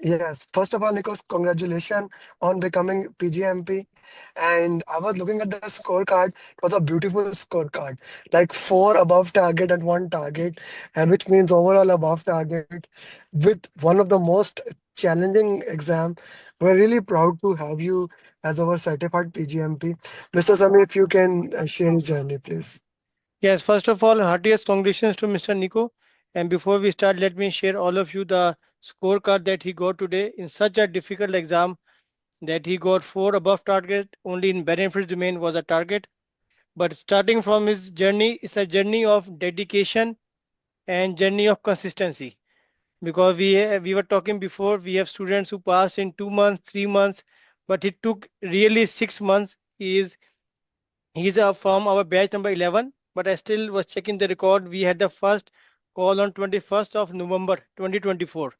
Yes, first of all, Nikos, congratulations on becoming PGMP. And I was looking at the scorecard. It was a beautiful scorecard, like four above target and one target, and which means overall above target with one of the most challenging exam. We're really proud to have you as our certified PGMP. Mr. Sami, if you can share your journey, please. Yes, first of all, heartiest congratulations to Mr. Nico. And before we start, let me share all of you the scorecard that he got today in such a difficult exam that he got four above target. Only in benefits domain was a target. But starting from his journey, it's a journey of dedication and journey of consistency. Because we were talking before, we have students who passed in 2 months, 3 months, but it took really 6 months. He's from our batch number 11, but I still was checking the record. We had the first call on 21st of November 2024,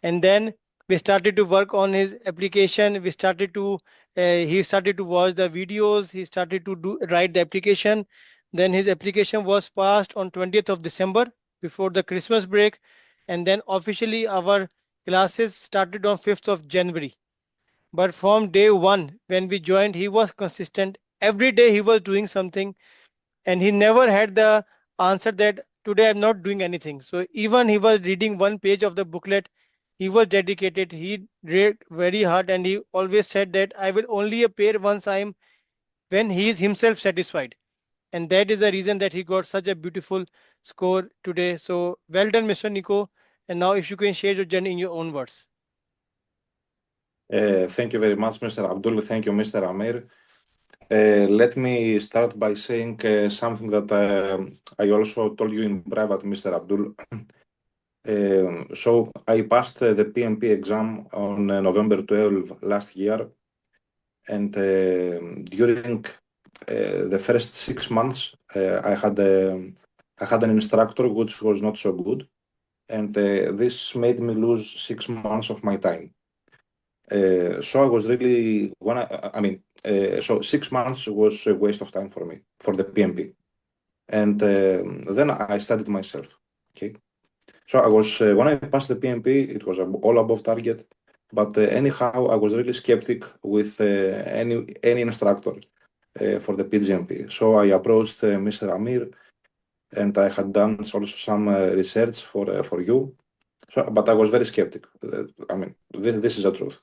and then we started to work on his application. He started to watch the videos. He started to write the application. Then his application was passed on 20th of December before the Christmas break, and then officially our classes started on 5th of January. But from day one, when we joined, he was consistent. Every day he was doing something, and he never had the answer that today I'm not doing anything. So even he was reading one page of the booklet, he was dedicated. He read very hard, and he always said that I will only appear once I'm when he is himself satisfied. And that is the reason that he got such a beautiful score today. So well done, Mr. Nico. And now if you can share your journey in your own words. Thank you very much, Mr. Abdul. Thank you, Mr. Amir. Let me start by saying something that I also told you in private, Mr. Abdul. So I passed the PMP exam on November 12 last year, and during the first 6 months, I had an instructor which was not so good, and this made me lose 6 months of my time. So I was really so 6 months was a waste of time for me for the PMP, and then I studied myself. Okay, so I was when I passed the PMP, it was all above target, but anyhow, I was really skeptic with any instructor for the PGMP. So I approached Mr. Amir, and I had done also some research for you. So, but I was very skeptic. This is the truth.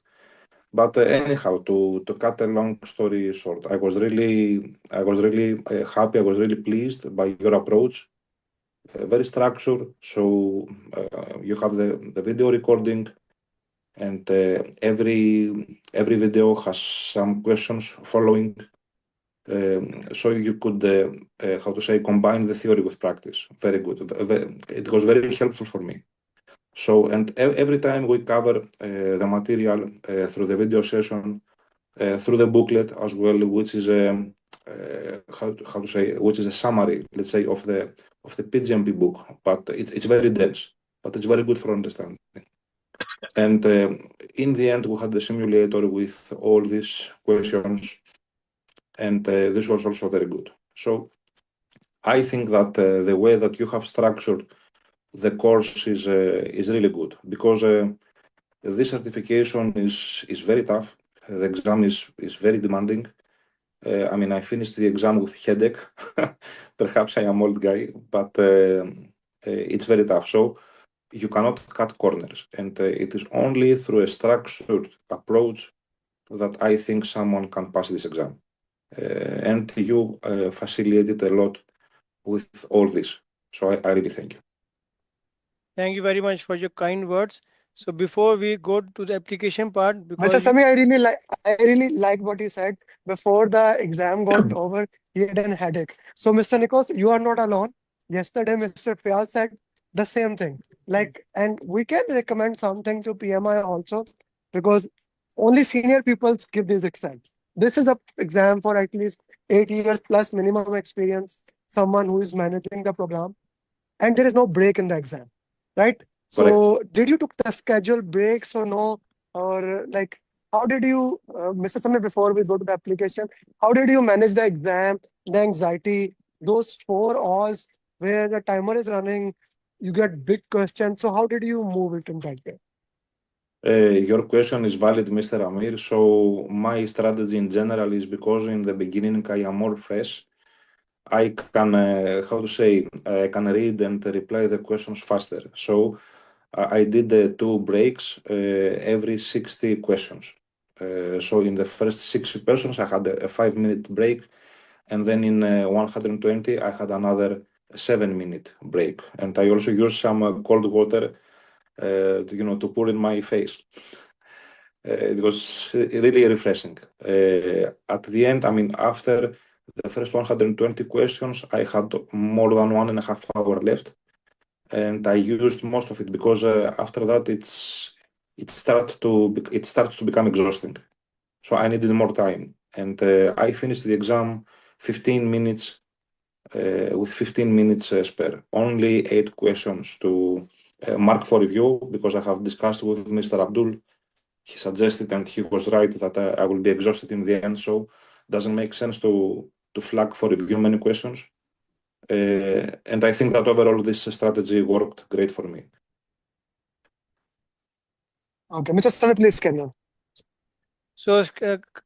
But anyhow, to cut a long story short, I was really happy. I was really pleased by your approach. Very structured. So you have the video recording, and every video has some questions following. So you could how to say, combine the theory with practice. Very good. It was very helpful for me. So, and every time we cover the material through the video session, through the booklet as well, which is how to say, which is a summary, let's say, of the PGMP book, but it's very dense, but it's very good for understanding. And in the end, we had the simulator with all these questions, and this was also very good. So I think that the way that you have structured the course is really good, because this certification is very tough. The exam is very demanding. I finished the exam with headache. Perhaps I am old guy, but it's very tough. So you cannot cut corners, and it is only through a structured approach that I think someone can pass this exam. And you facilitated a lot with all this. So I really thank you. Thank you very much for your kind words. So before we go to the application part, Mr. because Sami, I really like what he said. Before the exam got over, he had a headache. So, Mr. Nikos, you are not alone. Yesterday, Mr. Fiaz said the same thing. Like, and we can recommend something to PMI also, because only senior people give these exams. This is a exam for at least 8 years plus minimum experience, someone who is managing the program, and there is no break in the exam, right? Correct. So, did you took the scheduled breaks or no? Or like, how did you, Mr. Samir, before we go to the application, how did you manage the exam, the anxiety, those 4 hours where the timer is running, you get big questions. So how did you move it in that way? Your question is valid, Mr. Amir. So my strategy in general is because in the beginning I am more fresh. I can, I can read and reply the questions faster. So I did 2 breaks every 60 questions. So in the first 60 questions, I had a 5-minute break, and then in 120, I had another 7-minute break. And I also used some cold water, to pour in my face. It was really refreshing. At the end, I mean, after the first 120 questions, I had more than 1.5 hours left, and I used most of it because after that it starts to become exhausting. So I needed more time, and I finished the exam 15 minutes with 15 minutes spare. Only 8 questions to mark for review because I have discussed with Mr. Abdul. He suggested, and he was right, that I will be exhausted in the end. So it doesn't make sense to flag for review many questions. And I think that overall this strategy worked great for me. Okay, Mr. Sani, please carry on. So,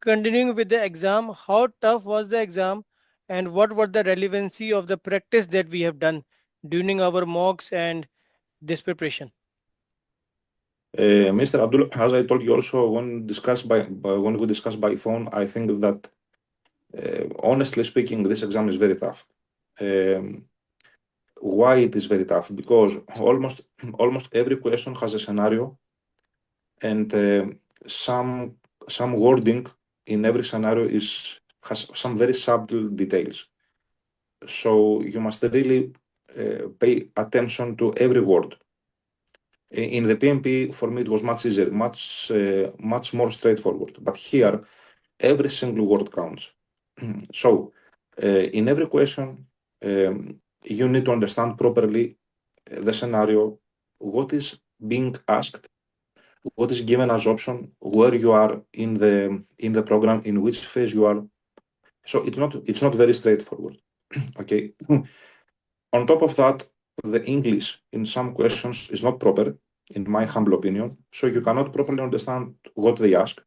continuing with the exam, how tough was the exam, and what were the relevancy of the practice that we have done during our mocks and this preparation? Mr. Abdul, as I told you also when we discussed by phone, I think that honestly speaking, this exam is very tough. Why it is very tough? Because almost every question has a scenario, and some wording in every scenario has some very subtle details. So you must really pay attention to every word. In the PMP, for me, it was much easier, much more straightforward. But here, every single word counts. So, in every question, you need to understand properly the scenario, what is being asked, what is given as option, where you are in the program, in which phase you are. So it's not very straightforward. Okay. On top of that, the English in some questions is not proper, in my humble opinion. So you cannot properly understand what they ask.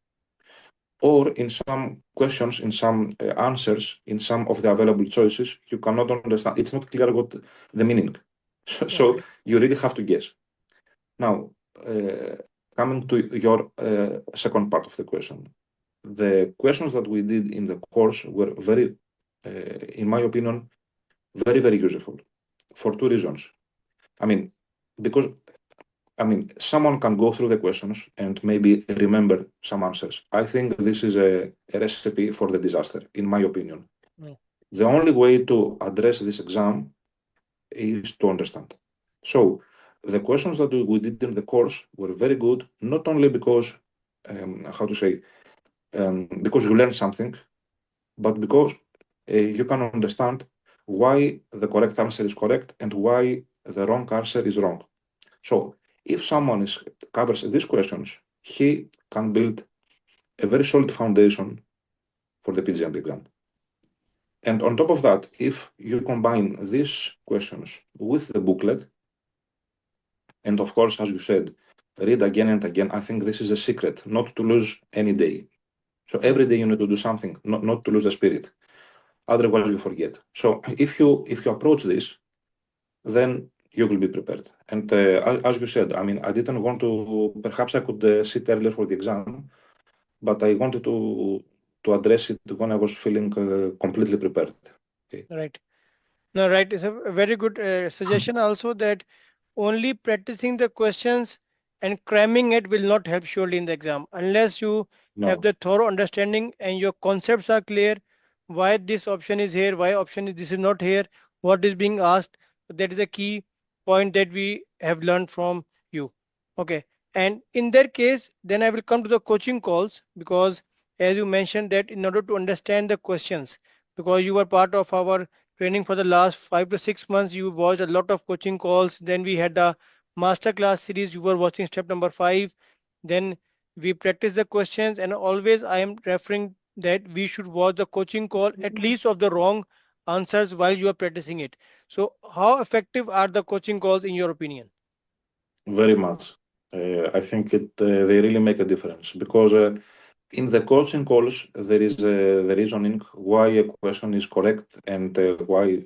Or in some questions, in some answers, in some of the available choices, you cannot understand. It's not clear what the meaning. So you really have to guess. Now, coming to your second part of the question, the questions that we did in the course were very, in my opinion, very, very useful for 2 reasons. I mean, because someone can go through the questions and maybe remember some answers. I think this is a recipe for the disaster, in my opinion. The only way to address this exam is to understand. So the questions that we did in the course were very good, not only because, because you learn something, but because you can understand why the correct answer is correct and why the wrong answer is wrong. So if someone covers these questions, he can build a very solid foundation for the PgMP exam. And on top of that, if you combine these questions with the booklet, and of course, as you said, read again and again, I think this is a secret, not to lose any day. So every day you need to do something, not to lose the spirit. Otherwise, you forget. So if you approach this, then you will be prepared. And as you said, I didn't want to. Perhaps I could sit earlier for the exam, but I wanted to address it when I was feeling completely prepared. Okay. Right. No, right. It's a very good suggestion also that only practicing the questions and cramming it will not help surely in the exam unless you have the thorough understanding and your concepts are clear. Why this option is here, why option is this is not here, what is being asked. That is a key point that we have learned from you. Okay. And in that case, then I will come to the coaching calls because as you mentioned that in order to understand the questions, because you were part of our training for the last 5 to 6 months, you watched a lot of coaching calls. Then we had the masterclass series, you were watching step number 5. Then we practice the questions, and always I am referring that we should watch the coaching call at least of the wrong answers while you are practicing it. So how effective are the coaching calls in your opinion? Very much. I think they really make a difference because in the coaching calls there is the reasoning why a question is correct and why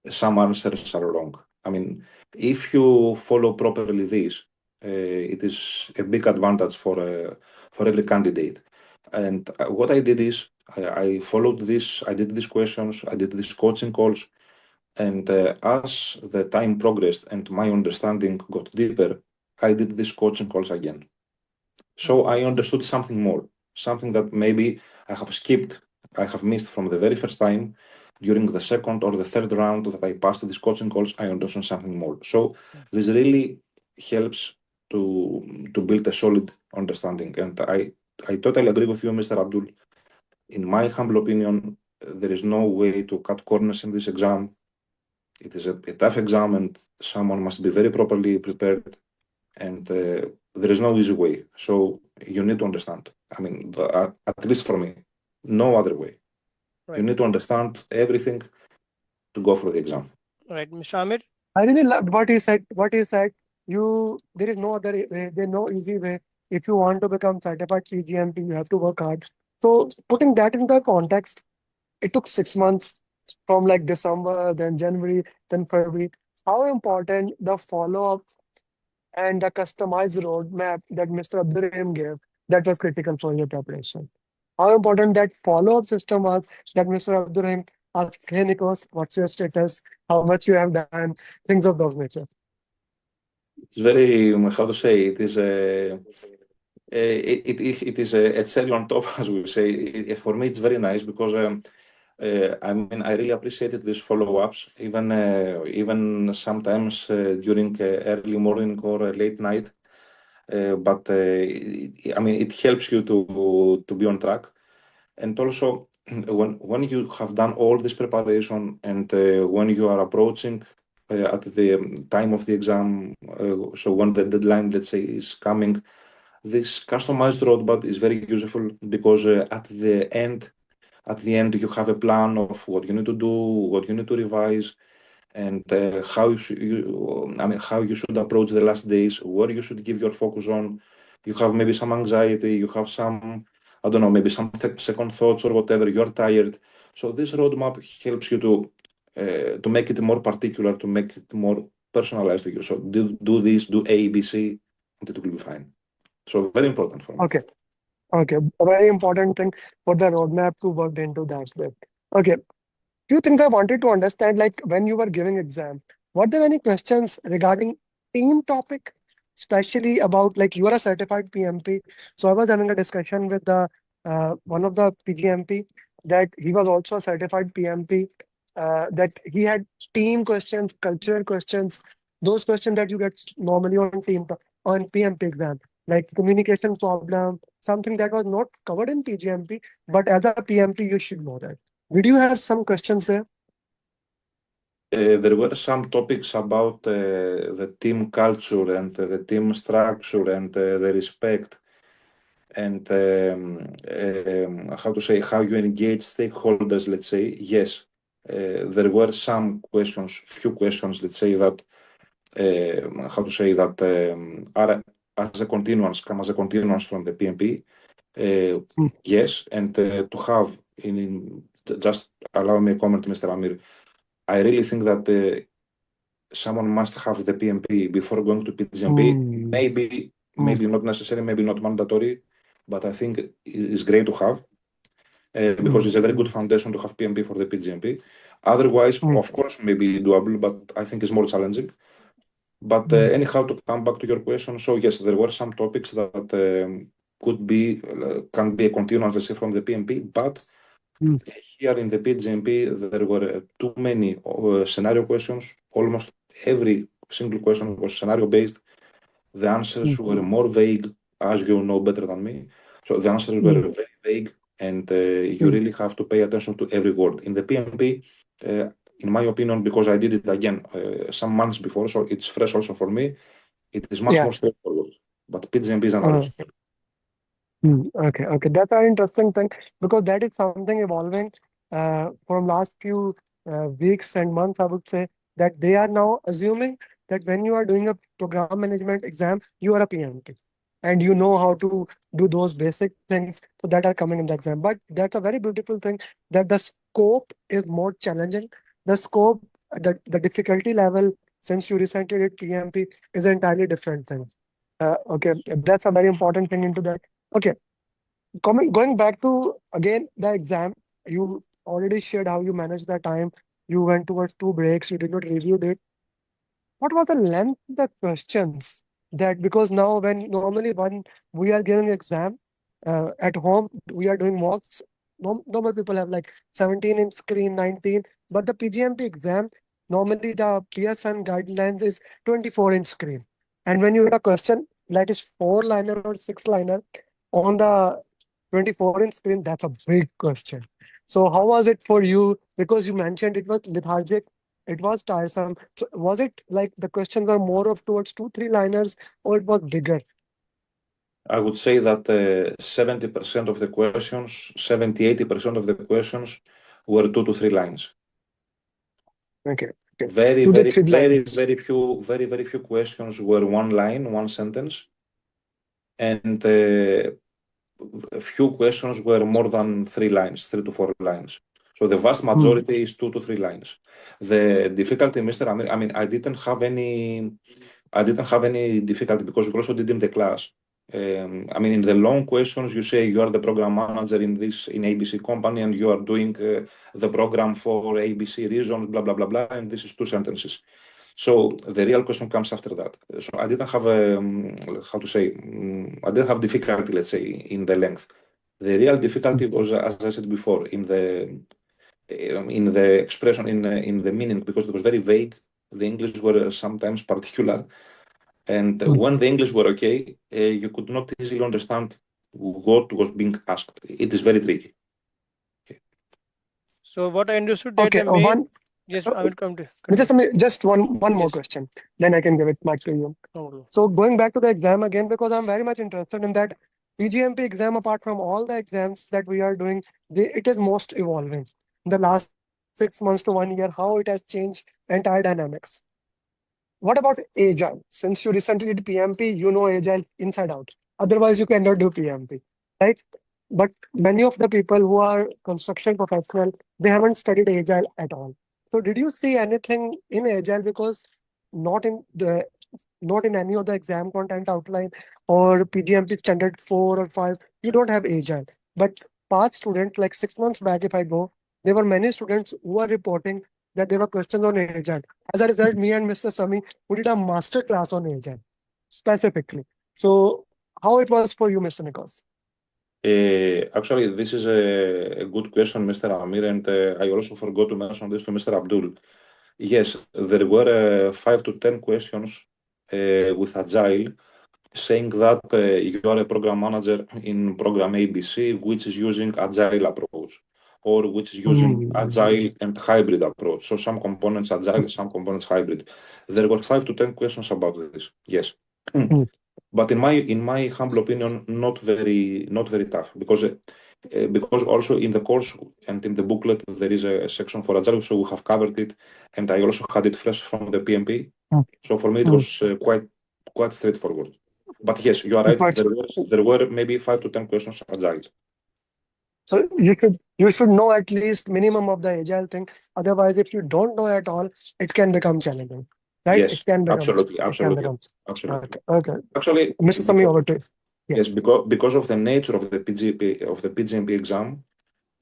some answers are wrong. I mean, if you follow properly this, it is a big advantage for every candidate. And what I did is I followed this. I did these questions. I did these coaching calls. And as the time progressed and my understanding got deeper, I did these coaching calls again. So I understood something more, something that maybe I have skipped, I have missed from the very first time. During the second or the third round that I passed these coaching calls, I understood something more. So this really helps to build a solid understanding. And I totally agree with you, Mr. Abdul. In my humble opinion, there is no way to cut corners in this exam. It is a tough exam, and someone must be very properly prepared. And there is no easy way. So you need to understand. I mean, at least for me, no other way. Right. You need to understand everything to go for the exam. Right, Mr. Amir? I really loved what he said. There is no other way. There's no easy way. If you want to become certified PGMP, you have to work hard. So putting that in the context, it took 6 months from like December, then January, then February. How important the follow-up and the customized roadmap that Mr. Abdurrahim gave, that was critical for your preparation. How important that follow-up system was that Mr. Abdurrahim asked, hey Nikos, what's your status? How much you have done? Things of those nature. It's very, how to say, it is it is a cherry on top, as we say. For me, it's very nice because I mean, I really appreciated these follow-ups, even sometimes during early morning or late night. But I mean, it helps you to be on track. And also, when you have done all this preparation and when you are approaching at the time of the exam, so when the deadline, let's say, is coming, this customized roadmap is very useful because at the end, you have a plan of what you need to do, what you need to revise, and how you should approach the last days, where you should give your focus on. You have maybe some anxiety, you have some, I don't know, maybe some second thoughts or whatever. You're tired, so this roadmap helps you to make it more particular, to make it more personalized to you. So do this, do A, B, C, and it will be fine. So very important for me. Okay, a very important thing for the roadmap to work into that bit. Okay, few things I wanted to understand, like when you were giving exam, were there any questions regarding team topic, especially about like you are a certified PMP. So I was having a discussion with the one of the PGMP that he was also a certified PMP, that he had team questions, cultural questions, those questions that you get normally on on PMP exam, like communication problem, something that was not covered in PGMP, but as a PMP you should know that. Did you have some questions there? There were some topics about the team culture and the team structure and the respect and how to say, how you engage stakeholders, let's say. Yes, there were some questions, few questions, let's say, that how to say, that are as a continuance, come as a continuance from the PMP. Yes, and to have just allow me a comment, Mr. Amir. I really think that someone must have the PMP before going to PGMP. Maybe not necessary, maybe not mandatory, but I think it's great to have because it's a very good foundation to have PMP for the PGMP. Otherwise, of course, maybe doable, but I think it's more challenging. But anyhow, to come back to your question, so yes, there were some topics that can be a continuance, let's say, from the PMP, but here in the PGMP, there were too many scenario questions. Almost every single question was scenario based. The answers were more vague, as you know better than me. So the answers were very vague, and you really have to pay attention to every word. In the PMP, in my opinion, because I did it again some months before, so it's fresh also for me, it is much more straightforward. But PGMP is another story. Okay, that's an interesting thing because that is something evolving from last few weeks and months. I would say that they are now assuming that when you are doing a program management exam, you are a PMP and you know how to do those basic things that are coming in the exam. But that's a very beautiful thing that the scope is more challenging. The scope, the difficulty level, since you recently did PMP, is an entirely different thing. Okay, that's a very important thing into that. Okay, going back to again the exam, you already shared how you managed the time. You went towards two breaks. You did not review it. What was the length of the questions? That because now when normally when we are giving exam at home, we are doing mocks. Normal people have like 17 in screen, 19, but the PGMP exam normally the PSN guidelines is 24 in screen. And when you get a question that is 4-liner or 6-liner on the 24 in screen, that's a big question. So how was it for you? Because you mentioned it was lethargic, it was tiresome. So was it like the questions were more of towards 2-3-liners or it was bigger? I would say that 70% of the questions, 70-80% of the questions were 2 to 3 lines. Okay. Okay. Very, 2 to 3 very, lines. very few questions were one line, one sentence, and few questions were more than 3 lines, 3 to 4 lines. So the vast majority is 2 to 3 lines. The difficulty, Mr. Amir, I mean, I didn't have any difficulty because we also did in the class. I mean, in the long questions, you say you are the program manager in ABC company and you are doing the program for ABC reasons, blah, blah, blah, blah, and this is 2 sentences. So the real question comes after that. So I didn't have I didn't have difficulty, let's say, in the length. The real difficulty was, as I said before, in the expression, in the meaning, because it was very vague. The English were sometimes particular, and when the English were okay, you could not easily understand what was being asked. It is very tricky. So what I understood that Okay, the main, one. yes, I will come to Just one more Yes. question, then I can give it back to you. No. So going back to the exam again, because I'm very much interested in that PGMP exam, apart from all the exams that we are doing, it is most evolving. In the last 6 months to 1 year, how it has changed entire dynamics. What about Agile? Since you recently did PMP, you know Agile inside out. Otherwise, you cannot do PMP, right? But many of the people who are construction professional, they haven't studied Agile at all. So did you see anything in Agile? Because not in the not in any of the exam content outline or PGMP standard 4 or 5, you don't have Agile. But past students, like 6 months back, if I go, there were many students who are reporting that there were questions on Agile. As a result, me and Mr. Sami, we did a master class on Agile specifically. So how it was for you, Mr. Nikos? Actually, this is a good question, Mr. Amir, and I also forgot to mention this to Mr. Abdul. Yes, there were 5 to 10 questions with Agile saying that you are a program manager in program ABC, which is using Agile approach, or which is using Agile and hybrid approach. So some components Agile, some components hybrid. There were 5 to 10 questions about this. Yes. But in my humble opinion, not very tough because also in the course and in the booklet there is a section for Agile, so we have covered it, and I also had it fresh from the PMP. So for me it was quite straightforward. But yes, you are right. There were maybe 5 to 10 questions Agile. So you should know at least minimum of the Agile thing. Otherwise, if you don't know at all, it can become challenging. Right? Yes, It can become. absolutely. Okay. Actually, Mr. Sami, over to you. Yes, because of the nature of the PGMP exam,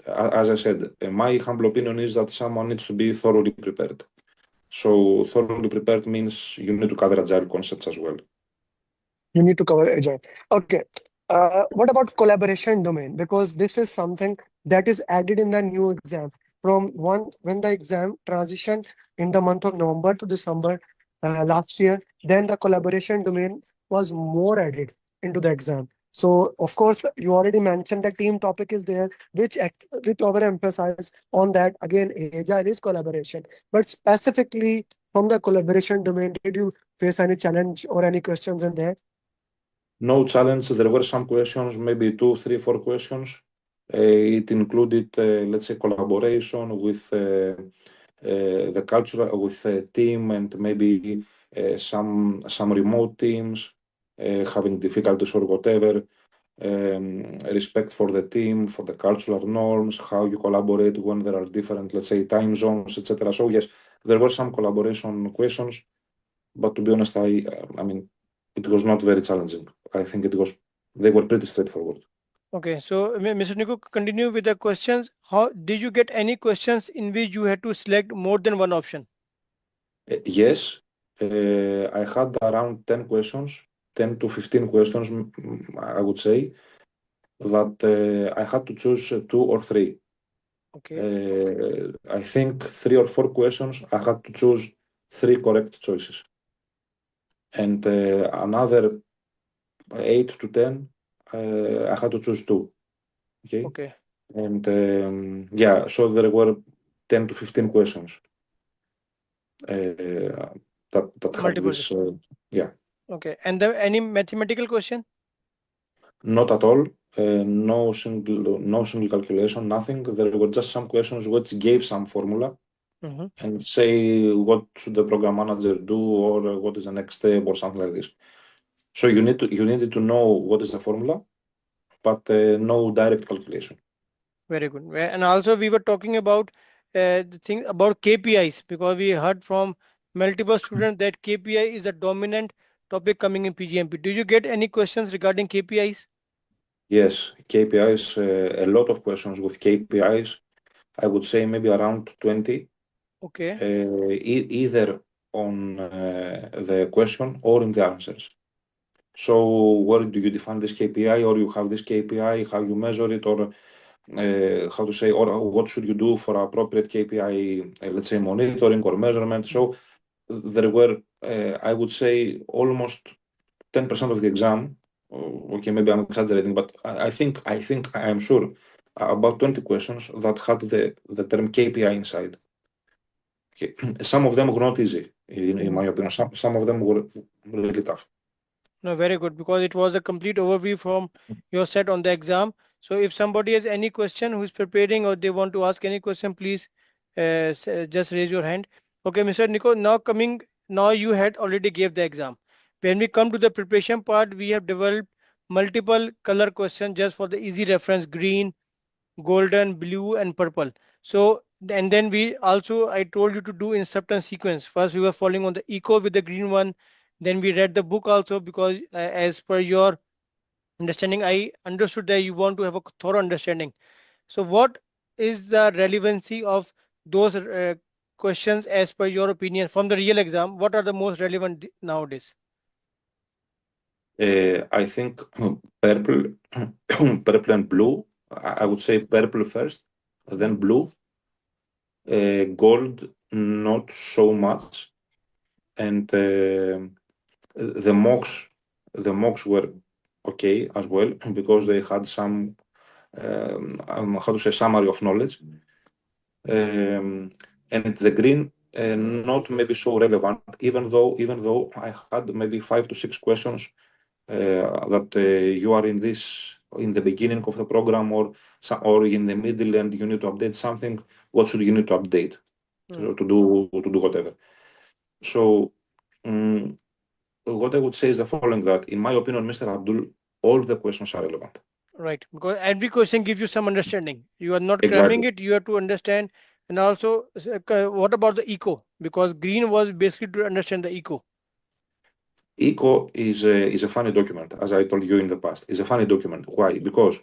as I said, my humble opinion is that someone needs to be thoroughly prepared. So thoroughly prepared means you need to cover Agile concepts as well. You need to cover Agile. Okay. What about collaboration domain? Because this is something that is added in the new exam. When the exam transitioned in the month of November to December last year, then the collaboration domain was more added into the exam. So of course, you already mentioned the team topic is there, which overemphasize on that. Again, Agile is collaboration. But specifically from the collaboration domain, did you face any challenge or any questions in there? No challenge. There were some questions, maybe 2, 3, 4 questions. It included, let's say, collaboration with the culture, with the team, and maybe some remote teams having difficulties or whatever, respect for the team, for the cultural norms, how you collaborate when there are different, let's say, time zones, etc. So yes, there were some collaboration questions, but to be honest, I mean, it was not very challenging. I think they were pretty straightforward. Okay, so Mr. Nico, continue with the questions. How did you get any questions in which you had to select more than one option? Yes, I had around 10 questions, 10 to 15 questions, I would say, that I had to choose two or three. Okay, I think 3 or 4 questions, I had to choose three correct choices. And another 8 to 10, I had to choose two. Okay. okay, And yeah, so there were 10 to 15 questions that had multiple. this. Yeah, Okay, and any mathematical question? not at all. No single calculation, nothing. There were just some questions which gave some formula Mm-hmm. and say what should the program manager do or what is the next step or something like this. So you needed to know what is the formula, but no direct calculation. Very good. And also we were talking about the thing about KPIs because we heard from multiple students that KPI is a dominant topic coming in PGMP. Do you get any questions regarding KPIs? Yes, KPIs, a lot of questions with KPIs. I would say maybe around 20, Okay. either on the question or in the answers. So where do you define this KPI, or you have this KPI, how you measure it, or how to say, or what should you do for appropriate KPI, let's say monitoring or measurement. So there were, I would say, almost 10% of the exam. Okay, maybe I'm exaggerating, but I am sure about 20 questions that had the term KPI inside. Okay. Some of them were not easy, in my opinion. Some of them were really tough. No, very good because it was a complete overview from your set on the exam. So if somebody has any question who is preparing or they want to ask any question, please just raise your hand. Okay, Mr. Nico, now you had already gave the exam. When we come to the preparation part, we have developed multiple color questions just for the easy reference, green, golden, blue, and purple. So, and then I told you to do in certain sequence. First, we were following on the eco with the green one. Then we read the book also because as per your understanding, I understood that you want to have a thorough understanding. So, what is the relevancy of those questions as per your opinion from the real exam? What are the most relevant nowadays? I think purple, purple and blue. I would say purple first, then blue. Gold, not so much, and the mocks were okay as well because they had some how to say summary of knowledge. And the green, not maybe so relevant, even though I had maybe 5 to 6 questions that you are in the beginning of the program or in the middle and you need to update something. What should you need to update to do whatever? So what I would say is the following: that in my opinion, Mr. Abdul, all the questions are relevant. Right, because every question gives you some understanding. You are not cramming Exactly. it, you have to understand. And also, what about the eco? Because green was basically to understand the eco. ECO is a funny document, as I told you in the past. It's a funny document. Why? Because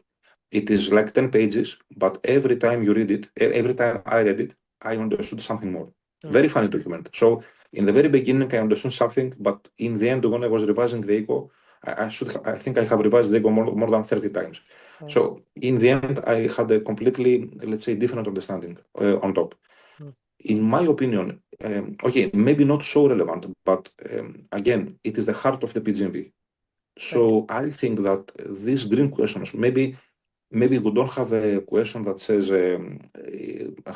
it is like 10 pages, but every time you read it, every time I read it, I understood something more. Very funny document. So in the very beginning, I understood something, but in the end, when I was revising the ECO, I think I have revised the ECO more than 30 times. So in the end, I had a completely, let's say, different understanding on top. In my opinion, okay, maybe not so relevant, but again, it is the heart of the PGMP. So I think that these green questions, maybe we don't have a question that says,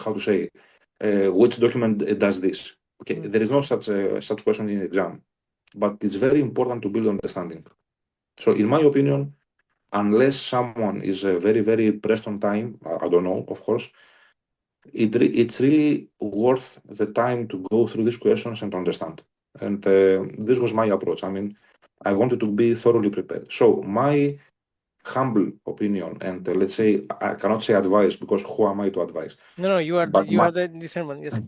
how to say, which document does this? Okay, there is no such question in the exam, but it's very important to build understanding. So in my opinion, unless someone is very, very pressed on time, I don't know, of course, it's really worth the time to go through these questions and understand. And this was my approach. I mean, I wanted to be thoroughly prepared. So my humble opinion, and let's say, I cannot say advice because who am I to advise? No, you are But the decent one. Yes.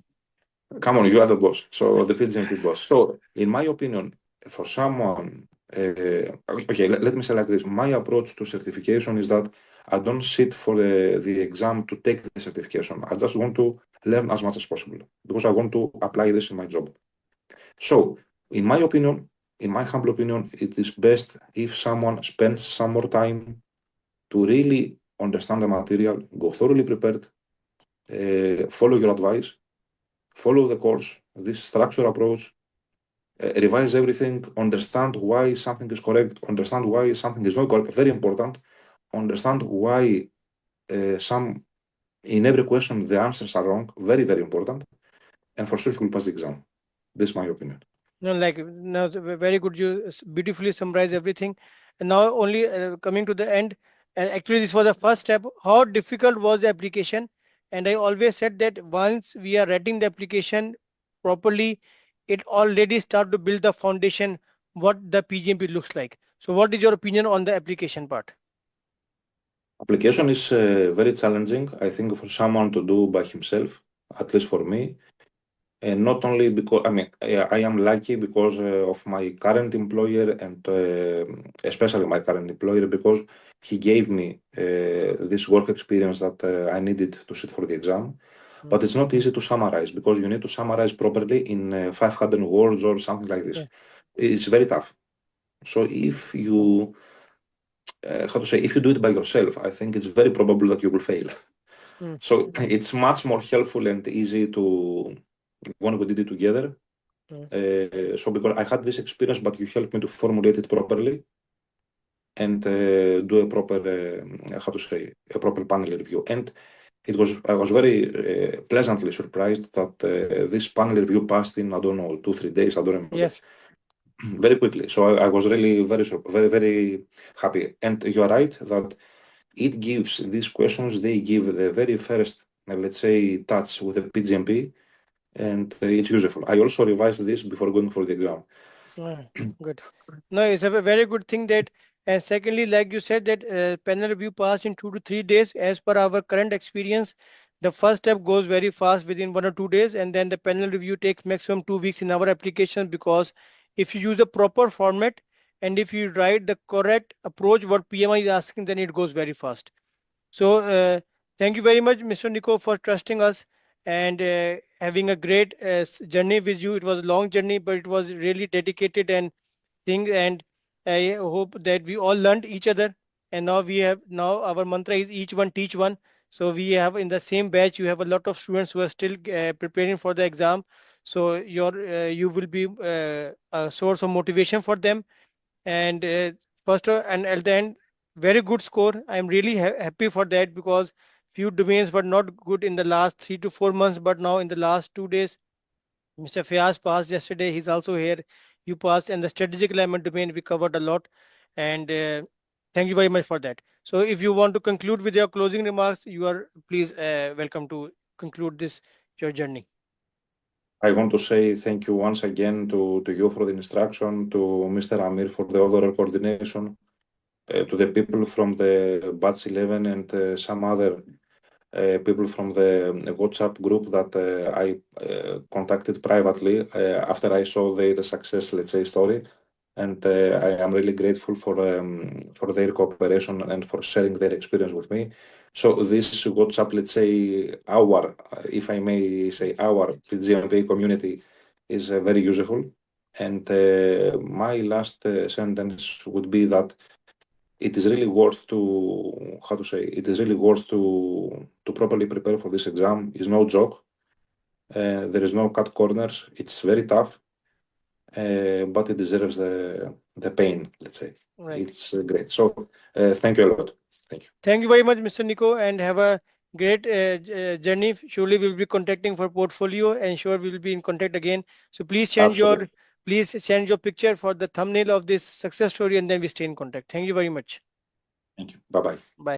come on, you are the boss. So the PGMP boss. So in my opinion, for someone, okay, let me say like this. My approach to certification is that I don't sit for the exam to take the certification. I just want to learn as much as possible because I want to apply this in my job. So, in my opinion, in my humble opinion, it is best if someone spends some more time to really understand the material, go thoroughly prepared, follow your advice, follow the course, this structure approach, revise everything, understand why something is correct, understand why something is not correct, very important, understand why some in every question the answers are wrong, very, very important, and for sure he will pass the exam. This is my opinion. No, no, very good. You beautifully summarize everything. And now only coming to the end. And actually, this was the first step. How difficult was the application? And I always said that once we are writing the application properly, it already start to build the foundation what the PGMP looks like. So, what is your opinion on the application part? Application is very challenging, I think, for someone to do by himself, at least for me. And not only because, I mean, I am lucky because of my current employer and especially my current employer because he gave me this work experience that I needed to sit for the exam. But it's not easy to summarize because you need to summarize properly in 500 words or something like this. Yeah. It's very tough. So if you how to say, if you do it by yourself, I think it's very probable that you will fail. So it's much more helpful and easy to when we did it together. So because I had this experience, but you helped me to formulate it properly and do a proper, how to say, a proper panel review. And I was very pleasantly surprised that this panel review passed in, I don't know, 2-3 days. I don't remember. Yes. Very quickly. So I was really very, very happy. And you are right that it gives these questions, they give the very first, let's say, touch with the PGMP, and it's useful. I also revised this before going for the exam. Good. No, it's a very good thing that, and secondly, like you said, that panel review pass in 2 to 3 days. As per our current experience, the first step goes very fast within 1 or 2 days, and then the panel review takes maximum 2 weeks in our application because if you use a proper format and if you write the correct approach, what PMI is asking, then it goes very fast. So thank you very much, Mr. Nico, for trusting us and having a great journey with you. It was a long journey, but it was really dedicated and thing. And I hope that we all learned each other. And now our mantra is each one teach one. So we have in the same batch, you have a lot of students who are still preparing for the exam. So you will be a source of motivation for them. And and at the end, very good score. I'm really happy for that because few domains were not good in the last 3 to 4 months, but now in the last 2 days, Mr. Fiaz passed yesterday. He's also here. You passed, and the strategic alignment domain we covered a lot. And thank you very much for that. So, if you want to conclude with your closing remarks, you are please welcome to conclude this your journey. I want to say thank you once again to you for the instruction, to Mr. Amir for the overall coordination, to the people from the Batch 11 and some other people from the WhatsApp group that I contacted privately after I saw their success, let's say, story. And I am really grateful for their cooperation and for sharing their experience with me. So this WhatsApp, let's say, if I may say, our PGMP community is very useful. And my last sentence would be that it is really worth to, how to say, it is really worth to properly prepare for this exam. It's no joke. There is no cut corners. It's very tough, but it deserves the pain, let's say. Right. It's great. So thank you a lot. Thank you. Thank you very much, Mr. Nico, and have a great journey. Surely we'll be contacting for portfolio, and sure we will be in contact again. So please send your picture for the thumbnail of this success story, and then we stay in contact. Thank you very much. Thank you. Bye bye. Bye.